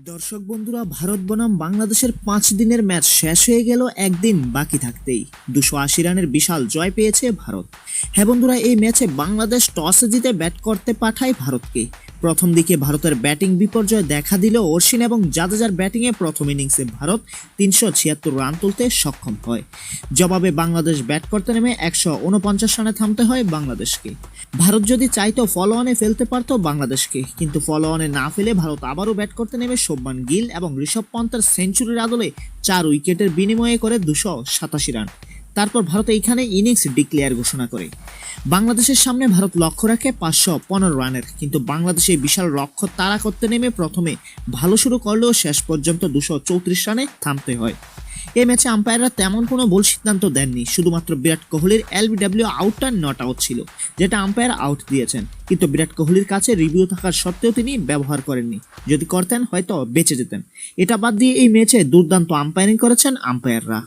দর্শক বন্ধুরা, ভারত বনাম বাংলাদেশের 5 দিনের ম্যাচ শেষ হয়ে গেল একদিন বাকি থাকতেই। 280 রানের বিশাল জয় পেয়েছে ভারত। হ্যাঁ বন্ধুরা, এই ম্যাচে বাংলাদেশ টসে জিতে ব্যাট করতে পাঠায় ভারতকে। প্রথম দিকে ভারতের ব্যাটিং বিপর্যয় দেখা দিল অশ্বিন এবং জাদেজার ব্যাটিংয়ে প্রথম ইনিংসে ভারত 376 রান তুলতে সক্ষম হয়। জবাবে বাংলাদেশ ব্যাট করতে নেমে 149 রানে থামতে হয় বাংলাদেশকে। ভারত যদি চাইতো ফলো অনে ফেলতে পারতো বাংলাদেশকে, কিন্তু ফলো অনে না ফেলে ভারত আবারও ব্যাট করতে নেমে শুভমান গিল এবং ঋষভ পন্তের সেঞ্চুরির আদলে 4 উইকেটের বিনিময়ে করে 287 রান। তারপর ভারত এইখানে ইনিংস ডিক্লেয়ার ঘোষণা করে। বাংলাদেশের সামনে ভারত লক্ষ্য রাখে 515 রানের, কিন্তু বাংলাদেশ এই বিশাল লক্ষ্য তাড়া করতে নেমে প্রথমে ভালো শুরু করলেও শেষ পর্যন্ত 234 রানে থামতে হয়। এই ম্যাচে আম্পায়াররা তেমন কোনো ভুল সিদ্ধান্ত দেননি, শুধুমাত্র বিরাট কোহলির এলবিডব্লিউ আউটটা নট আউট ছিল, যেটা আম্পায়ার আউট দিয়েছেন। কিন্তু বিরাট কোহলির কাছে রিভিউ থাকার সত্ত্বেও তিনি ব্যবহার করেননি। যদি করতেন হয়তো বেঁচে যেতেন। এটা বাদ দিয়ে এই ম্যাচে দুর্দান্ত আম্পায়ারিং করেছেন আম্পায়াররা।